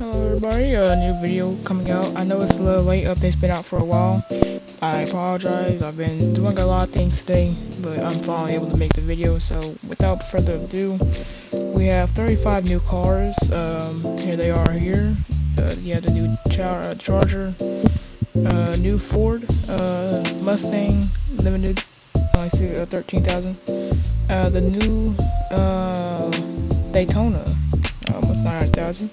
Hello everybody, a new video coming out. I know it's a little late, update's been out for a while. I apologize, I've been doing a lot of things today, but I'm finally able to make the video. So without further ado, we have 35 new cars. Here they are here. You have the new Charger, new Ford, Mustang, limited, I see 13,000. The new Daytona, almost 900,000.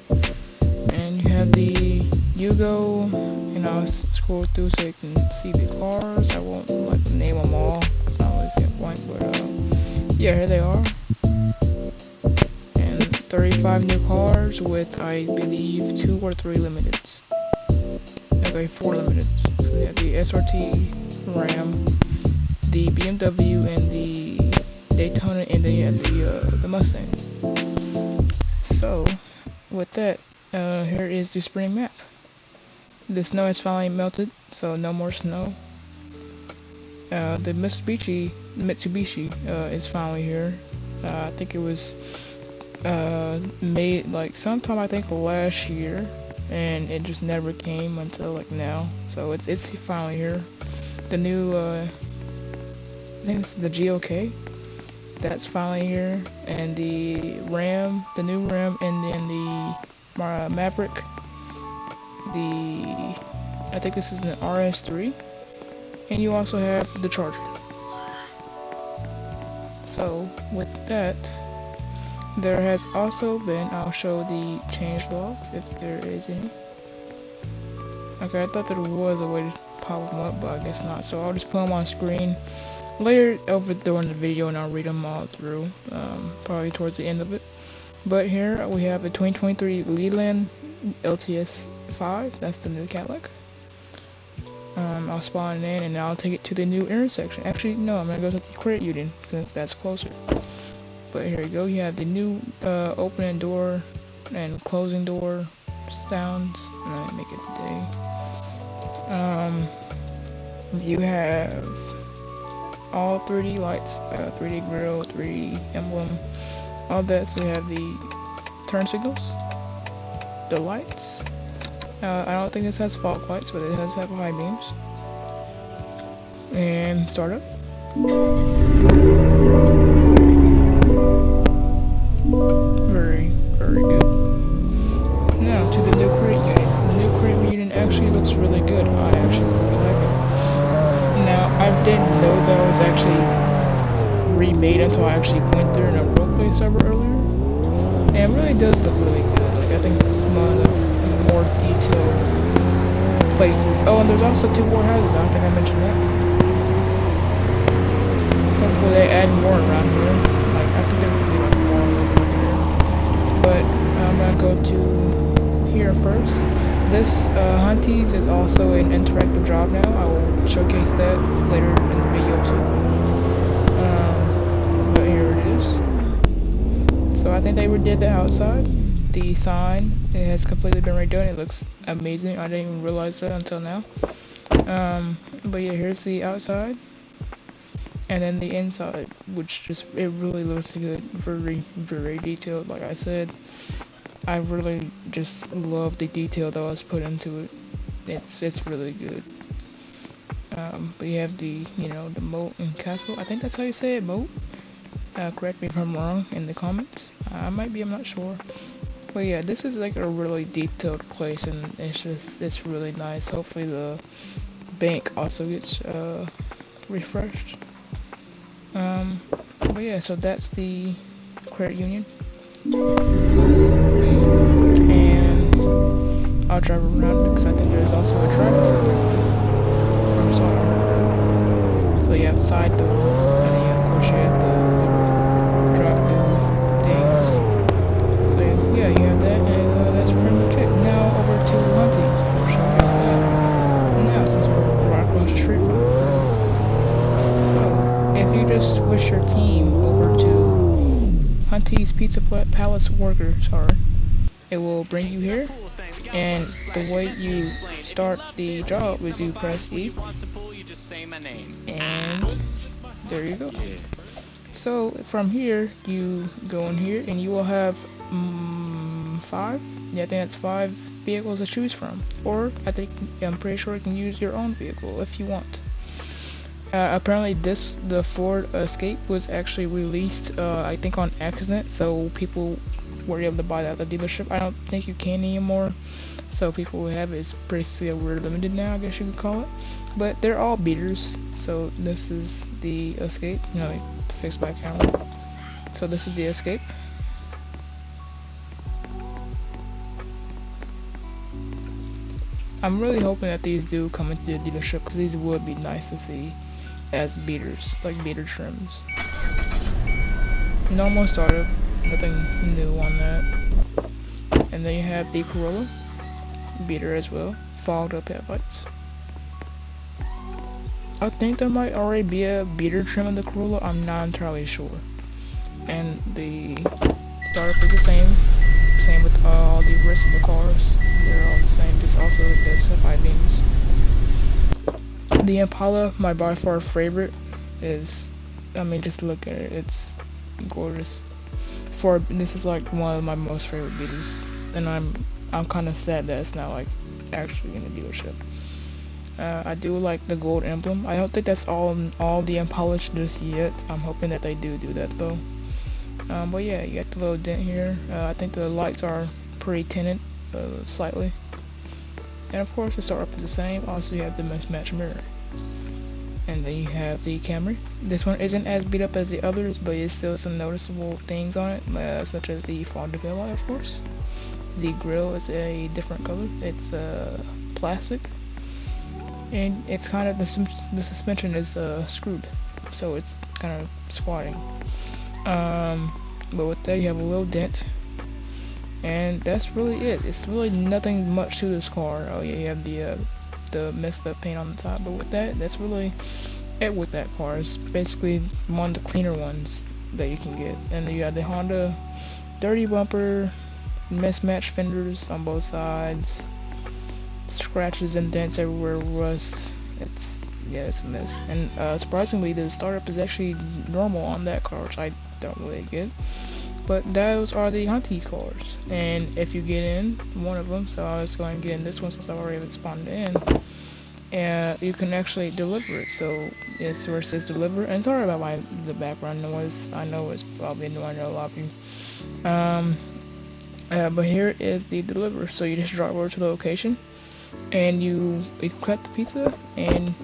And you have the Yugo, and I'll scroll through so you can see the cars. I won't like name them all, it's not really a point, but yeah, here they are. And 35 new cars with, I believe, 2 or 3 limiteds. Okay, 4 limiteds. So we have the SRT, Ram, the BMW, and the Daytona, and then the Mustang. So, with that, here is the spring map. The snow has finally melted, so no more snow. The Mitsubishi is finally here. I think it was made like sometime, I think, last year, and it just never came until like now. So it's finally here. The new I think it's the GOK. That's finally here, and the Ram, the new Ram, and then the Maverick. I think this is an RS3, and you also have the Charger. So with that, there has also been, I'll show the change logs if there is any. Okay, I thought there was a way to pop them up, but I guess not. So I'll just put them on screen later over during the video, and I'll read them all through, probably towards the end of it. But here we have a 2023 Leland LTS 5. That's the new Cadillac. I'll spawn it in, and I'll take it to the new intersection. Actually, no, I'm gonna go to the credit union because that's closer. But here you go. You have the new opening door and closing door sounds. Let me make it today. You have all 3D lights, 3D grill, 3D emblem, all that. So you have the turn signals, the lights. I don't think this has fog lights, but it does have high beams. And startup. Very, very good. Now to the new credit unit. The new credit unit actually looks really good. I actually really like it. Now, I didn't know that was actually remade until I actually went there in a roleplay server earlier. And it really does look really good. Like, I think it's one of the more detailed places. Oh, and there's also 2 more houses. I don't think I mentioned that. Hopefully they add more around here. Like, I think there would be like more over here. But I'm gonna go to here first. This Hunties is also an interactive job now. I will showcase that later in the video too. But here it is. So I think they redid the outside. The sign, it has completely been redone. It looks amazing. I didn't even realize that until now. But yeah, here's the outside. And then the inside, which just, it really looks good. Very, very detailed, like I said. I really just love the detail that was put into it. It's really good. But you have the, the moat and Cassel. I think that's how you say it, moat. Correct me if I'm wrong in the comments. I might be, I'm not sure. But yeah, this is like a really detailed place, and it's really nice. Hopefully the bank also gets refreshed. But yeah, so that's the credit union. And I'll drive around because I think there's also a drive-thru. So you have side door, and then of course you have the drive-thru things. So yeah, you have that, and that's pretty much it. Now over to Hunties. I will showcase that now since we're right across the street from it. So if you just switch your team over to Hunties Pizza Palace Worker, it will bring you here, and the way you start the job is you press E, and there you go. So from here, you go in here, and you will have 5. Yeah, I think that's 5 vehicles to choose from. Or I'm pretty sure you can use your own vehicle if you want. Apparently the Ford Escape was actually released, I think on accident, so people were able to buy that at the dealership. I don't think you can anymore, so people who have it is pretty we're limited now, I guess you could call it. But they're all beaters, so this is the Escape. No, fix my camera. So this is the Escape. I'm really hoping that these do come into the dealership, because these would be nice to see as beaters, like beater trims. Normal startup, nothing new on that. And then you have the Corolla, beater as well, fogged up headlights. I think there might already be a beater trim in the Corolla, I'm not entirely sure. And the startup is the same with all the rest of the cars. They're all the same, just also the high beams. The Impala, my by far favorite, is, I mean, just look at it, it's gorgeous. This is like one of my most favorite beaters, and I'm kind of sad that it's not like actually in the dealership. I do like the gold emblem. I don't think that's all the Impalas just yet. I'm hoping that they do that though. But yeah, you got the little dent here. I think the lights are pretty tinted, slightly. And of course the startup is the same. Also you have the mismatched mirror. And then you have the Camry. This one isn't as beat up as the others, but it's still some noticeable things on it, such as the fog de light, of course. The grille is a different color. It's plastic. And it's kind of, the suspension is screwed. So it's kind of squatting. But with that you have a little dent. And that's really it. It's really nothing much to this car. Oh yeah, you have the messed up paint on the top, but with that's really it with that car. It's basically one of the cleaner ones that you can get. And then you have the Honda dirty bumper, mismatched fenders on both sides, scratches and dents everywhere, rust. It's a mess. And surprisingly, the startup is actually normal on that car, which I don't really get. But those are the Hunty cars, and if you get in one of them, so I was going to get in this one since I already spawned in, and you can actually deliver it. So it's where it says deliver, and sorry about the background noise. I know it's probably annoying to a lot of you. But here is the deliver. So you just drive over to the location, and you cut the pizza and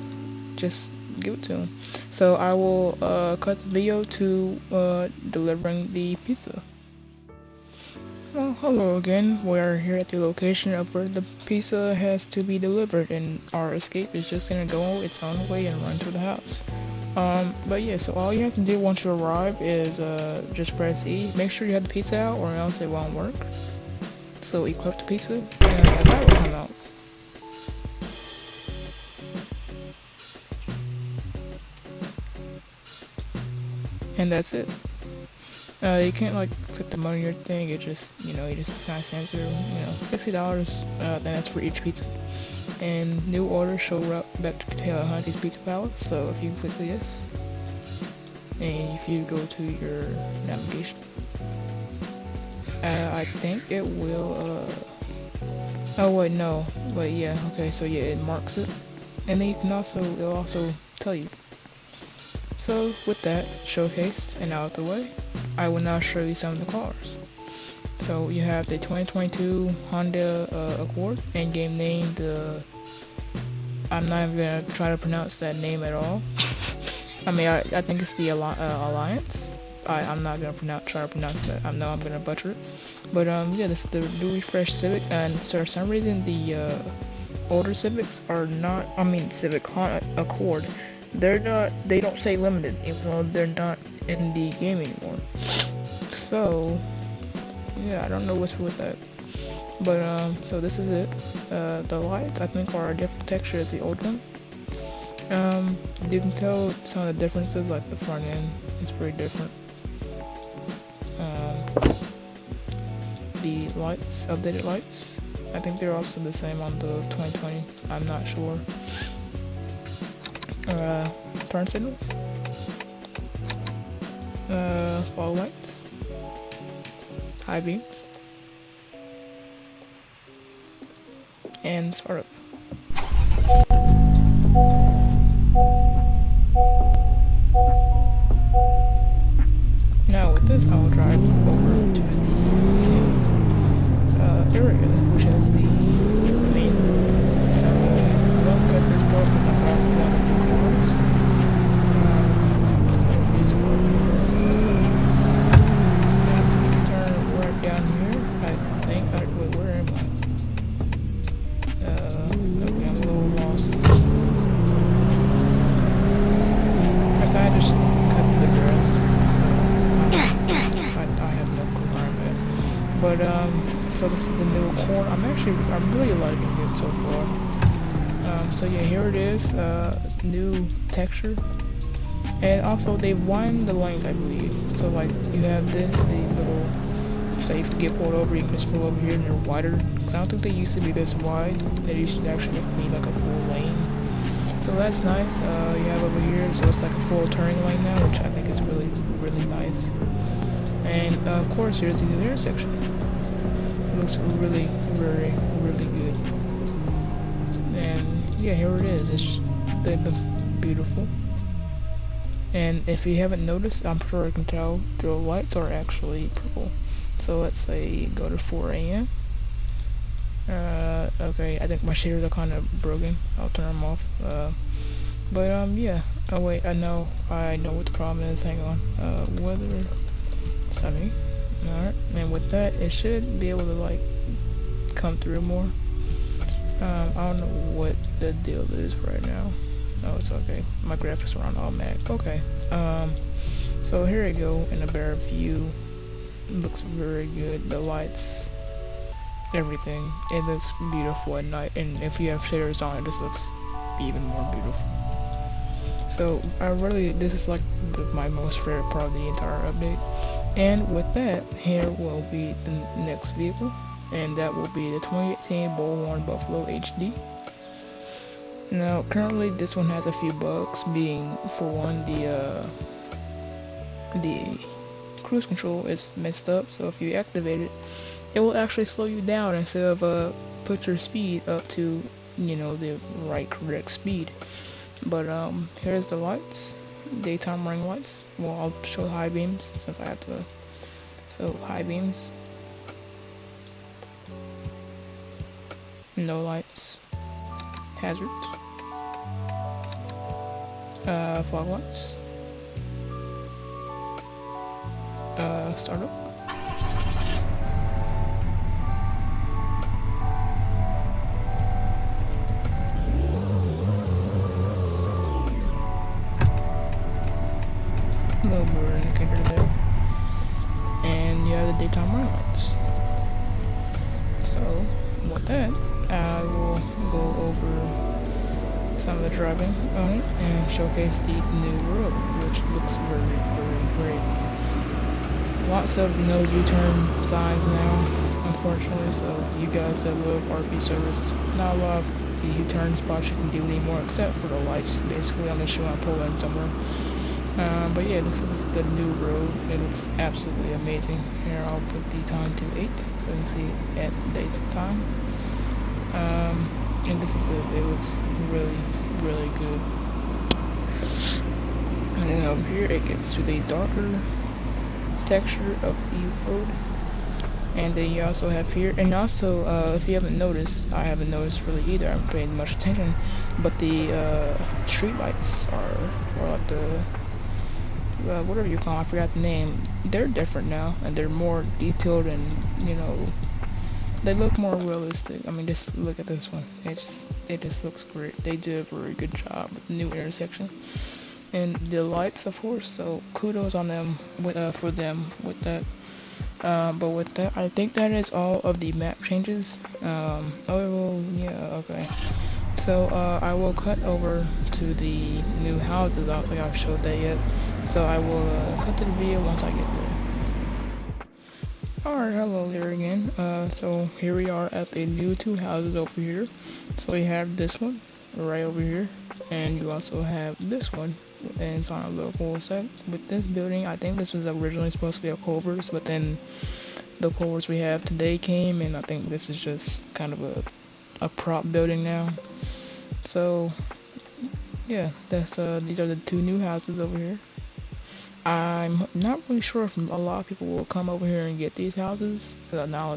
just give it to him. So I will cut the video to delivering the pizza. Well, hello again. We're here at the location of where the pizza has to be delivered, and our escape is just gonna go its own way and run to the house. But yeah, so all you have to do once you arrive is just press E. Make sure you have the pizza out, or else it won't work. So equip the pizza, and that will come out. And that's it. You can't like click the money or thing. It just, you just kind of stands there. $60. Then that's for each pizza. And new order show up back to Hunty's Pizza Palace. So if you click this, and if you go to your navigation, I think it will. Oh wait, no. But yeah, okay. So yeah, it marks it, and then you can it'll also tell you. So with that showcased and out of the way, I will now show you some of the cars. So you have the 2022 Honda Accord, in-game name, I'm not even gonna try to pronounce that name at all. I mean, I think it's the Alliance. I'm not gonna try to pronounce that. I know I'm gonna butcher it. But yeah, this is the new refresh Civic, and for some reason the older Civics are not. I mean, Civic Honda Accord. They don't say limited, even though they're not in the game anymore. So, yeah, I don't know what's with that. But, so this is it. The lights, I think, are a different texture as the old one. You can tell some of the differences, like the front end is pretty different. The lights, updated lights, I think they're also the same on the 2020, I'm not sure. Turn signals, fog lights, high beams, and start up. Now with this, I will drive over to the new area, which is the main road. I won't cut this part because I brought one of the new cars. So if you start here, now if you turn right down here, I think, wait, where am I? Okay, I'm a little lost. I kinda just cut through the grass, so I have no clue where I'm at. But so this is the new corner. I'm really liking it so far. So yeah, here it is. New texture, and also they've widened the lanes, I believe. So like you have this, the little. Say if you get pulled over, you can just pull over here and they're wider. Cause I don't think they used to be this wide. They used to actually be like a full lane. So that's nice. You have over here, so it's like a full turning lane now, which I think is really, really nice. And of course, here's the new intersection. It looks really, really good. And yeah, here it is. It looks beautiful. And if you haven't noticed, I'm sure you can tell the lights are actually purple. So let's say go to 4 a.m. Okay, I think my shaders are kind of broken. I'll turn them off. But yeah. Oh wait, I know what the problem is. Hang on. Weather, sunny. Alright, and with that, it should be able to like come through more. I don't know what the deal is right now. Oh, it's okay. My graphics are on automatic. Okay. So here we go in a better view. It looks very good. The lights, everything. It looks beautiful at night, and if you have shaders on, it just looks even more beautiful. So this is like my most favorite part of the entire update. And with that, here will be the next vehicle, and that will be the 2018 Bullhorn Buffalo HD. Now, currently this one has a few bugs, being for one, the cruise control is messed up. So if you activate it, it will actually slow you down instead of put your speed up to the correct speed. But here's the lights, daytime running lights. Well, I'll show high beams since I have to. So high beams, no lights, hazards, fog lights, startup. Little mirror indicator there, and you have the daytime running lights. So with that, I will go over some of the driving on it and showcase the new road, which looks very, very great. Lots of no U-turn signs now, unfortunately, so you guys that love RP service, not a lot of the U-turn spots you can do anymore except for the lights, basically, unless you want to pull in somewhere. But yeah, this is the new road. It looks absolutely amazing. Here, I'll put the time to 8, so you can see at daytime. And this is it looks really, really good. And then over here, it gets to the darker texture of the road. And then you also have here, and also, if you haven't noticed, I haven't noticed really either, I haven't paid much attention, but the street lights or like the whatever you call them, I forgot the name. They're different now, and they're more detailed, and they look more realistic. I mean, just look at this one. It just looks great. They did a very good job with the new intersection and the lights, of course. So kudos on them for them with that. But with that, I think that is all of the map changes. Oh yeah, okay. So I will cut over to the new houses. I don't think I've showed that yet. So I will cut to the video once I get there. Alright, hello there again. So here we are at the new two houses over here. So we have this one right over here, and you also have this one, and it's on a local site. With this building, I think this was originally supposed to be a Culver's, but then the Culver's we have today came, and I think this is just kind of a a prop building now. So yeah, that's these are the two new houses over here. I'm not really sure if a lot of people will come over here and get these houses, because I know a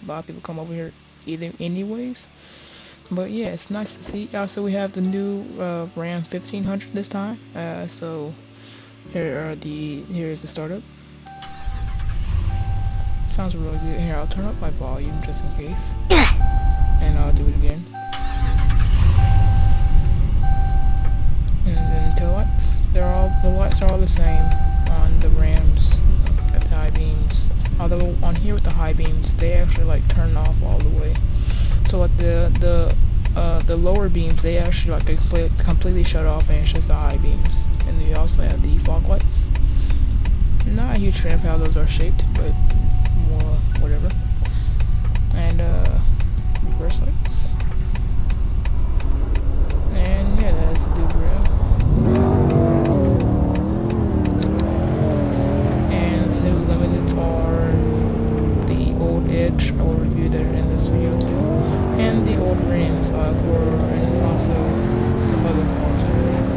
lot of people come over here either anyways. But yeah, it's nice to see. Also, we have the new Ram 1500 this time. So here's the startup. Sounds really good. Here, I'll turn up my volume just in case, and I'll do it again. And then tail lights. The lights are all the same on the Rams, got the high beams. Although on here with the high beams, they actually like turn off all the way. So like the lower beams, they actually like completely shut off, and it's just the high beams. And we also have the fog lights. Not a huge fan of how those are shaped, but more whatever. And reverse lights. And yeah, that's the dude rail. And new limiteds are the old Edge. I will review that in this video too. And the old Rams, and also some other cars I believe.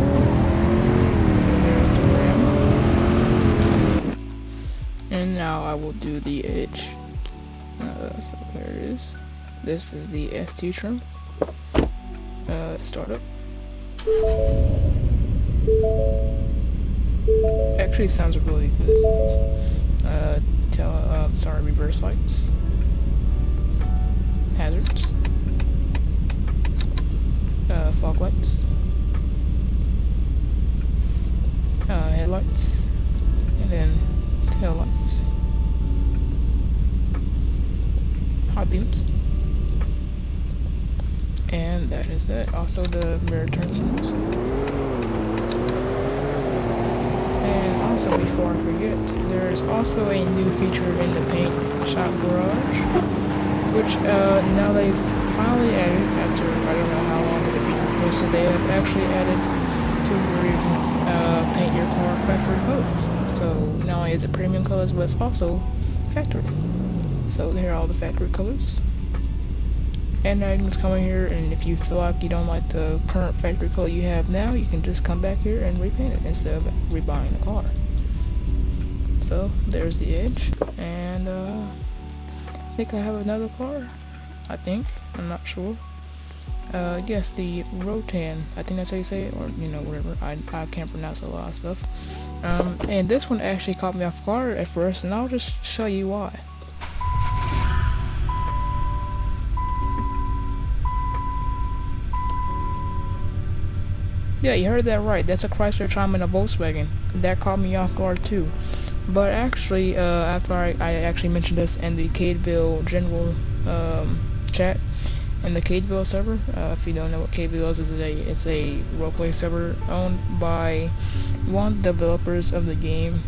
So there's the Ram. And now I will do the Edge. So there it is. This is the ST trim. Startup. Actually sounds really good. Reverse lights. Hazards. Fog lights. Headlights. And then tail lights. High beams. And that is that. Also the mirror turn signals. And also, before I forget, there's also a new feature in the paint shop garage, which now they've finally added after I don't know how long it had been requested. They have actually added to where you can paint your car factory colors. So not only is it premium colors, but it's also factory. So here are all the factory colors. And now you can just come in here, and if you feel like you don't like the current factory color you have now, you can just come back here and repaint it instead of rebuying the car. So there's the Edge, and I think I have another car. I'm not sure. Yes, the Rotan. I think that's how you say it, or whatever. I can't pronounce a lot of stuff. And this one actually caught me off guard at first, and I'll just show you why. Yeah, you heard that right. That's a Chrysler chime and a Volkswagen. That caught me off guard too. But actually, after I actually mentioned this in the Cadeville general chat, in the Cadeville server, if you don't know what Cadeville is, it's a roleplay server owned by one of the developers of the game.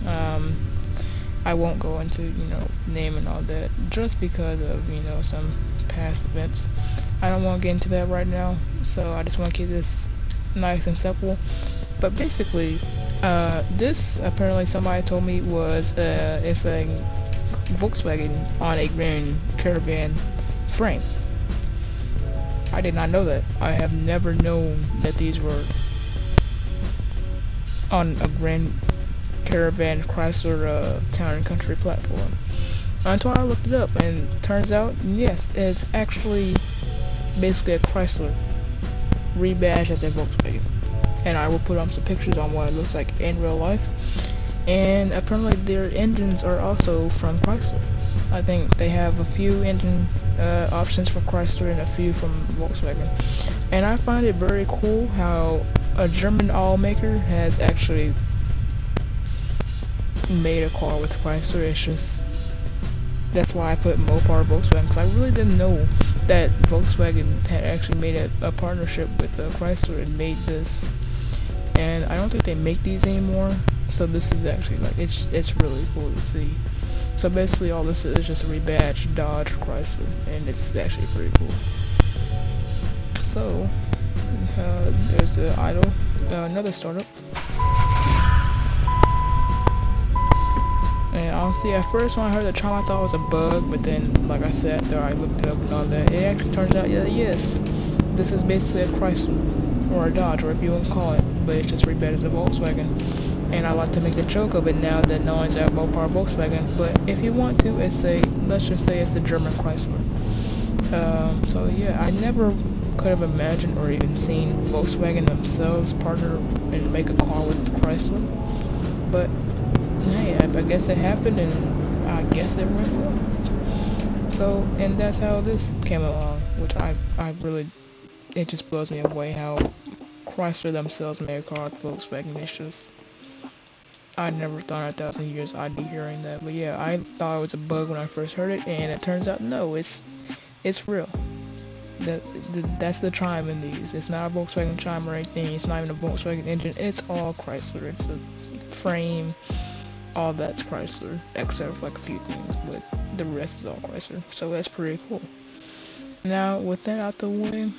I won't go into name and all that, just because of some past events. I don't want to get into that right now, so I just want to keep this nice and simple. But basically, this apparently somebody told me was it's a Volkswagen on a Grand Caravan frame. I did not know that. I have never known that these were on a Grand Caravan Chrysler Town and Country platform until I looked it up, and turns out yes, it's actually basically a Chrysler rebadged as a Volkswagen. And I will put on some pictures on what it looks like in real life. And apparently their engines are also from Chrysler. I think they have a few engine options from Chrysler and a few from Volkswagen. And I find it very cool how a German automaker has actually made a car with Chrysler. It's just, that's why I put Mopar Volkswagen, because I really didn't know that Volkswagen had actually made a partnership with Chrysler and made this. And I don't think they make these anymore, so this is actually like it's really cool to see. So basically all this is just a rebadged Dodge Chrysler, and it's actually pretty cool. So there's an idle, another startup. And honestly, at first when I heard the chime, I thought it was a bug, but then, like I said, after I looked it up and all that, it actually turns out, yeah, yes, this is basically a Chrysler, or a Dodge, or if you want to call it, but it's just rebranded as a Volkswagen. And I like to make the joke of it now that no one's at Mopar Volkswagen, but if you want to, let's just say it's the German Chrysler. So yeah, I never could have imagined or even seen Volkswagen themselves partner and make a car with Chrysler. But hey, I guess it happened, and I guess it went well. So, and that's how this came along, which I really, it just blows me away how Chrysler themselves made a car with Volkswagen. It's just, I never thought in 1,000 years I'd be hearing that. But yeah, I thought it was a bug when I first heard it, and it turns out no, it's real. That that's the chime in these. It's not a Volkswagen chime or anything. It's not even a Volkswagen engine. It's all Chrysler. It's a frame. All that's Chrysler, except for like a few things, but the rest is all Chrysler. So that's pretty cool. Now, with that out the way,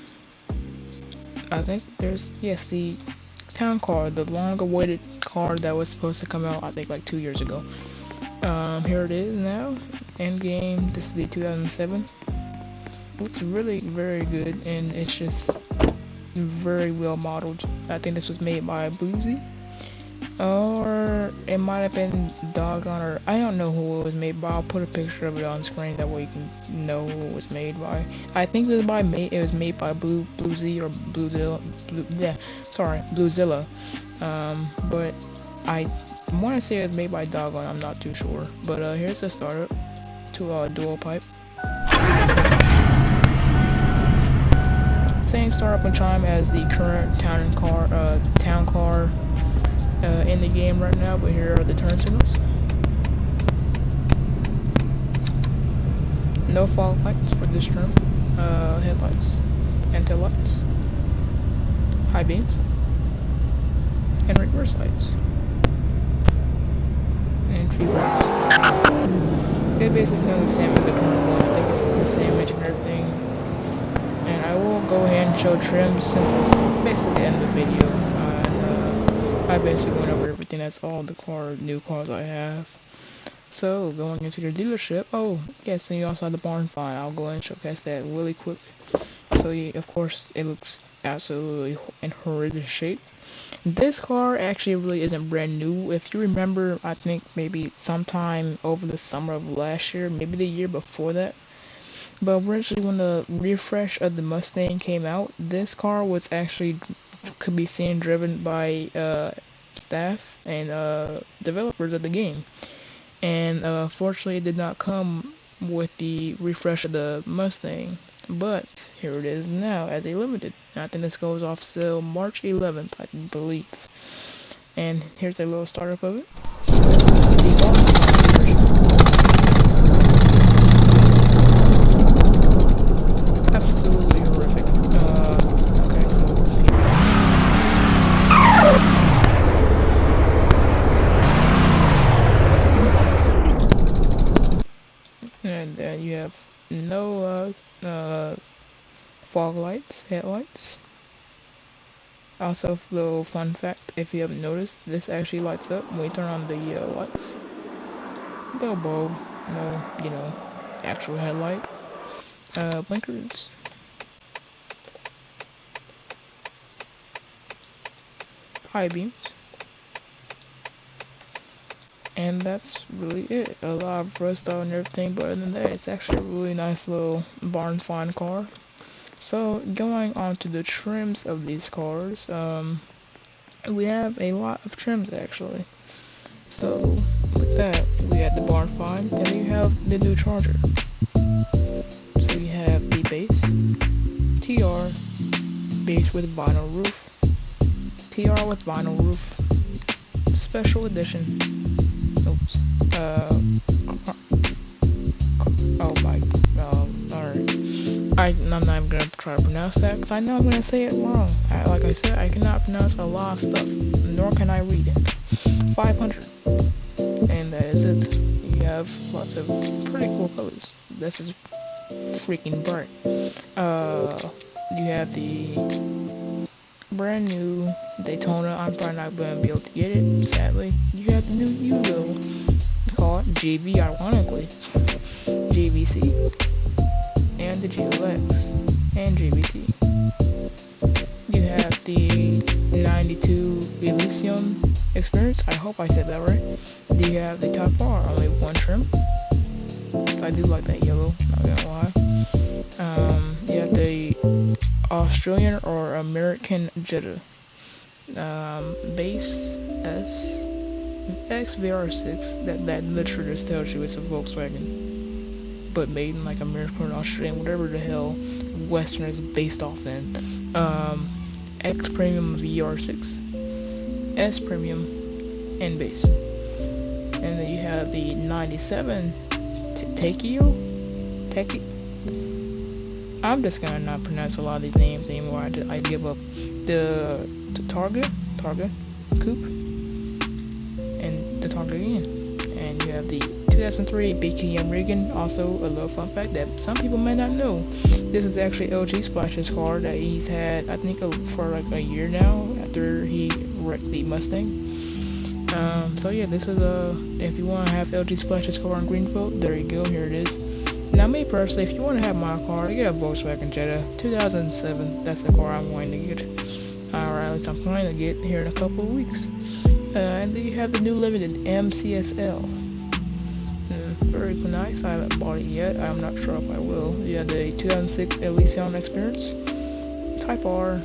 I think there's the town car, the long-awaited car that was supposed to come out. I think like 2 years ago. Here it is now. Endgame. This is the 2007. Looks really very good, and it's just very well modeled. I think this was made by Bluesy, or it might have been Doggone, or I don't know who it was made by. I'll put a picture of it on screen, that way you can know who it was made by. I think it was made by Bluesy or Bluezilla. But I want to say it was made by Doggone. I'm not too sure. But here's the startup to dual pipe. Same startup and chime as the current town car in the game right now, but here are the turn signals. No fog lights for this term. Headlights and tail lights, high beams, and reverse lights, and tree lights. It basically sounds the same as the current one. I think it's the same engine and everything. And I will go ahead and show trims since it's basically the end of the video. And I basically went over everything. That's all the new cars I have. So going into the dealership. Oh yes, and you also have the barn find. I'll go ahead and showcase that really quick. So yeah, of course it looks absolutely in horrendous shape. This car actually really isn't brand new. If you remember, I think maybe sometime over the summer of last year, maybe the year before that. But originally, when the refresh of the Mustang came out, this car was actually could be seen driven by staff and developers of the game. And fortunately, it did not come with the refresh of the Mustang. But here it is now as a limited. I think this goes off sale March 11th, I believe. And here's a little startup of it. This is the barn version. Absolutely horrific. Okay, so let's see. And then you have no fog lights, headlights. Also, little fun fact, if you haven't noticed, this actually lights up when you turn on the lights. No bulb, no, actual headlight. Blinkers. High beams. And that's really it. A lot of rust out and everything, but other than that, it's actually a really nice little barn find car. So going on to the trims of these cars, we have a lot of trims actually. So with that, we have the barn find, and we have the new Charger. So we have the base, TR, base with vinyl roof, TR with vinyl roof, special edition. Oops. Oh my. Alright. I'm not even gonna try to pronounce that because I know I'm gonna say it wrong. Like I said, I cannot pronounce a lot of stuff, nor can I read it. 500. And that is it. You have lots of pretty cool colors. This is freaking bright. You have the brand new Daytona. I'm probably not gonna be able to get it, sadly. You have the new Yugo. called GB, ironically, GBC, and the GLX, and GBT. You have the 92 Elysium experience. I hope I said that right. Do you have the Type R, only one trim. I do like that yellow, not gonna lie. You have the Australian or American Jetta. Base S XVR6. That literally just tells you it's a Volkswagen, but made in like American or Australian, whatever the hell Western is based off in. X Premium VR6, S Premium, and base. And then you have the 97 Takio. I'm just gonna not pronounce a lot of these names anymore. I give up. The Targa Coupe, and the Targa again. And you have the 2003 BKM Reagan. Also, a little fun fact that some people may not know. This is actually LG Splash's car that he's had, I think, for like a year now after he wrecked the Mustang. So yeah, this is if you want to have LG Splash's car in Greenville, there you go. Here it is. Now, me personally, if you want to have my car, you get a Volkswagen Jetta 2007. That's the car I'm going to get. Alright, at least I'm planning to get here in a couple of weeks. And then you have the new limited MCSL. Very nice. I haven't bought it yet. I'm not sure if I will. You have the 2006 Elysium Experience, Type R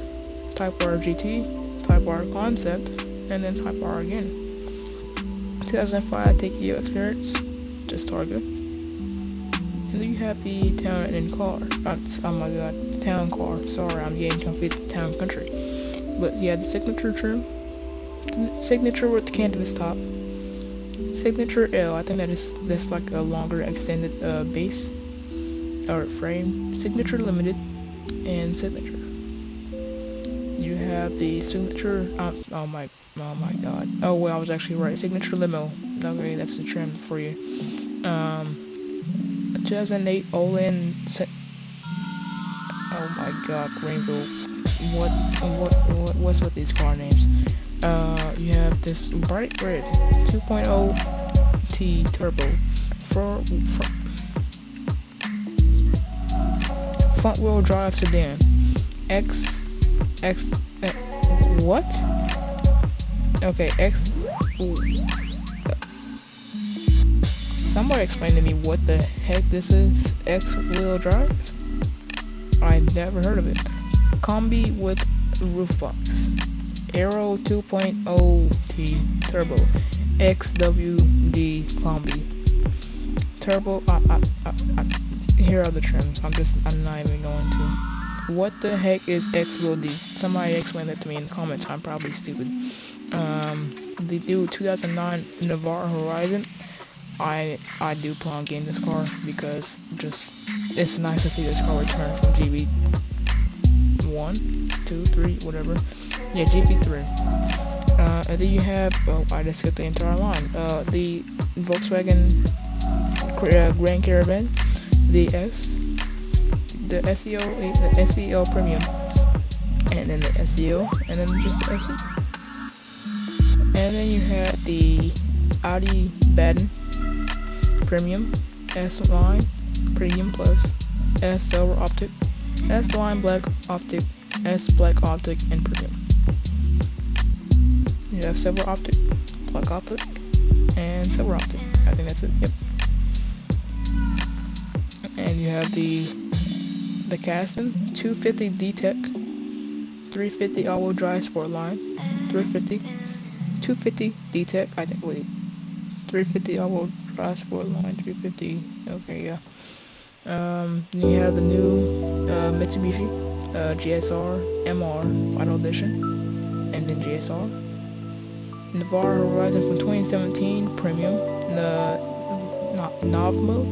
GT, Type R Concept, and then Type R again. 2005 Takio Experience, just Targa. And then you have the Town and Car. Oh my god, Town Car. Sorry, I'm getting confused with Town Country. But yeah, the signature trim. Signature with the canvas top. Signature L. I think that's like a longer extended base or frame. Signature limited and signature. You have the signature. Oh my god. Oh well, I was actually right. Signature limo. Okay, that's the trim for you. 2008 Olin. Oh my god, Greenville. What's with these car names? You have this bright red 2.0 T turbo front wheel drive sedan. X what? Okay, X. Somebody explain to me what the heck this is. X wheel drive? I've never heard of it. Combi with roof box. Aero 2.0 T turbo. XWD combi. Turbo. Here are the trims. I'm not even going to. What the heck is XWD? Somebody explain that to me in the comments. I'm probably stupid. The new 2009 Navara Horizon. I do plan on getting this car because just it's nice to see this car return from GB 1, 2, 3, whatever. Yeah, GP3. And then you have, I just skipped the entire line. The Volkswagen Grand Caravan, the SEO Premium, and then the SEO, and then just the SE. And then you have the Audi Baden Premium, S-Line Premium Plus, S Silver Optic, S-Line Black Optic, S Black Optic, and Premium. You have Silver Optic, Black Optic, and Silver Optic. I think that's it. Yep. And you have the Cassel 250 D-Tech, 350 all-wheel drive Sportline, 250 D-Tech. I think. Wait. 350 all-wheel drive Sportline, 350. Okay, yeah. You have the new Mitsubishi GSR MR Final Edition, and then GSR. Navara Horizon from 2017 Premium, Novmo,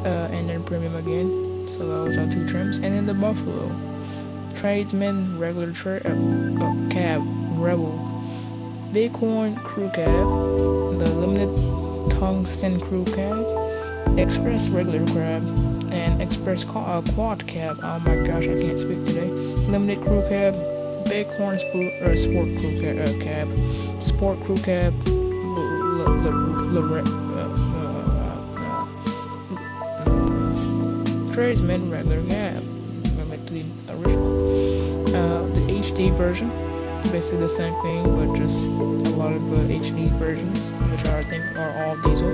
and then Premium again. So those are two trims, and then the Buffalo Tradesman regular cab Rebel, Bighorn Crew Cab, the Limited Tungsten Crew Cab, Express regular cab, and Express quad cab. Oh my gosh, I can't speak today. Limited crew cab, Bighorn Sport crew cab, Sport crew cab, tradesman regular cab. Going back to the original. The HD version, basically the same thing, but just a lot of HD versions, which I think are all diesel.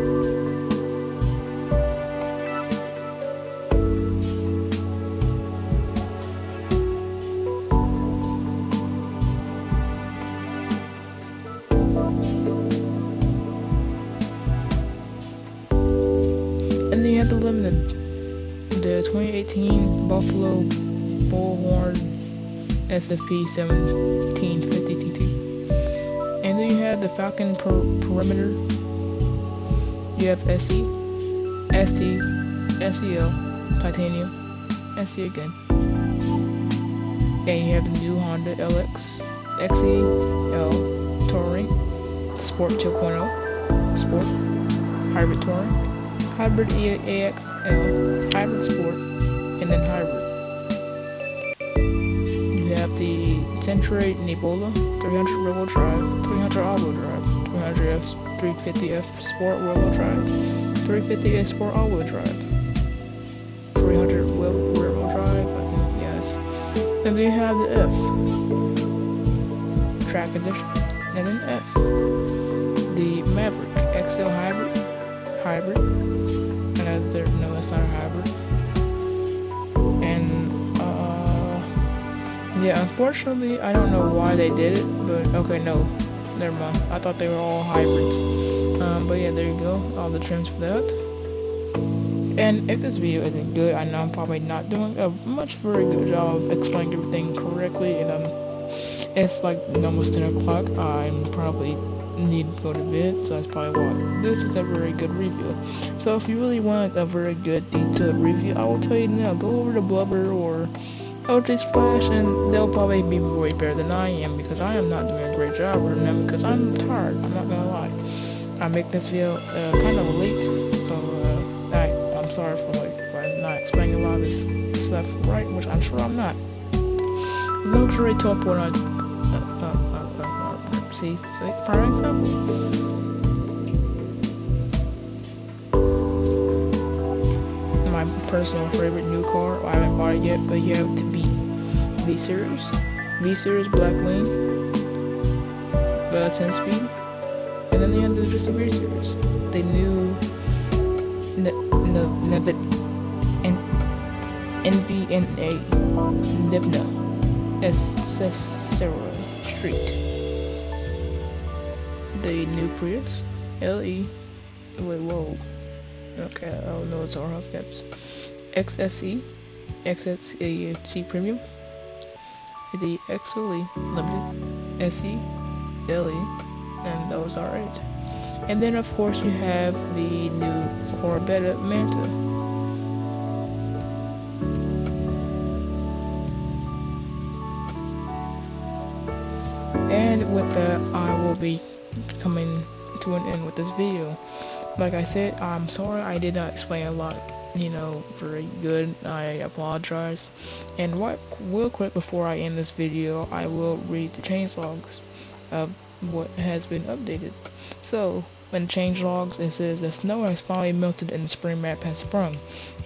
And then you have the limited, the 2018 Buffalo Bullhorn SFP 1750 TT. And then you have the Falcon Perimeter. You have SE, ST, SEL, Titanium, SE again. And you have the new Honda LX, XEL Touring, Sport 2.0, Sport, Hybrid Touring, Hybrid AXL, Hybrid Sport, and then Hybrid. You have the Century Nebula, 300 rear-wheel drive, 300 all-wheel drive, 300F 350F Sport rear-wheel drive, 350F Sport all-wheel drive, 300 rear-wheel drive, yes. And then you have the F, Track Edition, and then F, the Maverick XL Hybrid, another, no, it's not a hybrid. And yeah, unfortunately, I don't know why they did it, but okay, no, never mind. I thought they were all hybrids. But yeah, there you go, all the trims for that. And if this video isn't good, I know I'm probably not doing a very good job of explaining everything correctly, and it's like almost 10 o'clock. I'm probably need to go to bed, so that's probably why this is a very good review. So if you really want a very good detailed review, I will tell you now, go over to Blubber or OJ Splash, and they'll probably be way better than I am, because I am not doing a great job with them, because I'm tired, I'm not gonna lie. I make this video kind of late, so I'm sorry for not explaining a lot of this stuff right, which I'm sure I'm not. Luxury top one, see, prime example. My personal favorite new car, I haven't bought it yet, but you have the V Series Black Wing, 10 speed, and then you have the just V Series, the new NVNA Nivna Accessory Street, the new Prius LE, wait, whoa, okay, I don't know, it's all hubcaps, XSC Premium, the XLE Limited, SE, LE, and those are it. And then of course you have the new Corvette Manta. And with that, I will be coming to an end with this video. Like I said, I'm sorry I did not explain a lot, very good. I apologize. And real quick before I end this video, I will read the change logs of what has been updated. So, in change logs, it says the snow has finally melted and the spring map has sprung.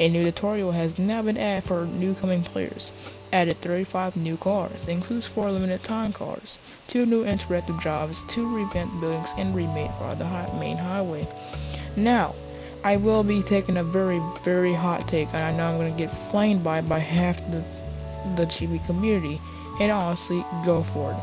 A new tutorial has now been added for newcoming players. Added 35 new cars, includes 4 limited time cars, 2 new interactive jobs, 2 revamped buildings, and remade by the main highway. Now, I will be taking a very, very hot take, and I know I'm going to get flamed by half the Chibi community, and honestly, go for it.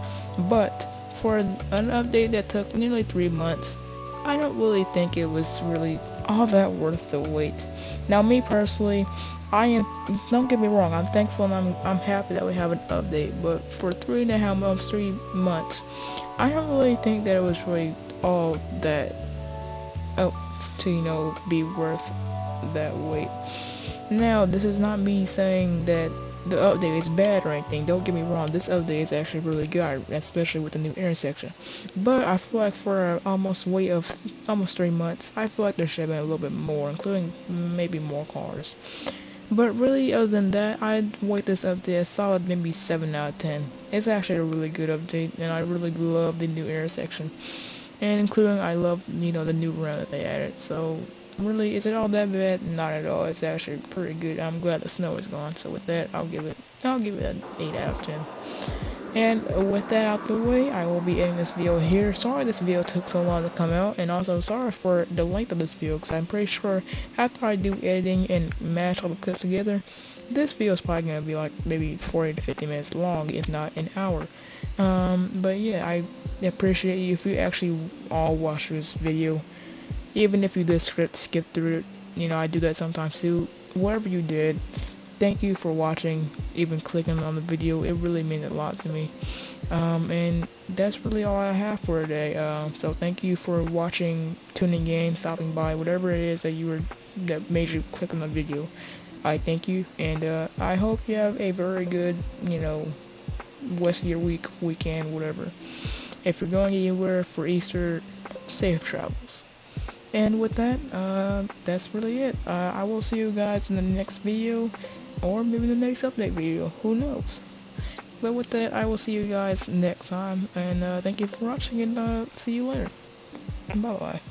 But, for an update that took nearly 3 months, I don't really think it was really all that worth the wait. Now, me personally, don't get me wrong, I'm thankful and I'm happy that we have an update, but for 3 months, I don't really think that it was really all that to be worth that wait. Now, this is not me saying that the update is bad or anything. Don't get me wrong, this update is actually really good, especially with the new intersection. But I feel like for almost 3 months, I feel like there should have been a little bit more, including maybe more cars. But really, other than that, I'd rate this update a solid maybe 7 out of 10. It's actually a really good update, and I really love the new intersection. and including I love the new round that they added. So really, is it all that bad? Not at all. It's actually pretty good. I'm glad the snow is gone. So with that, I'll give it an 8 out of 10. And with that out the way, I will be ending this video here. Sorry this video took so long to come out, and also sorry for the length of this video, because I'm pretty sure after I do editing and mash all the clips together, this video is probably going to be like maybe 40 to 50 minutes long, if not an hour. But yeah, I appreciate you if you actually all watch this video. Even if you did skip through it, I do that sometimes too. Whatever you did, thank you for watching, even clicking on the video. It really means a lot to me. And that's really all I have for today. So thank you for watching, tuning in, stopping by, whatever it is that made you click on the video. I thank you, and I hope you have a very good, rest of your weekend, whatever. If you're going anywhere for Easter, safe travels. And with that, that's really it. I will see you guys in the next video, or maybe the next update video. Who knows? But with that, I will see you guys next time, and thank you for watching, and see you later. Bye bye.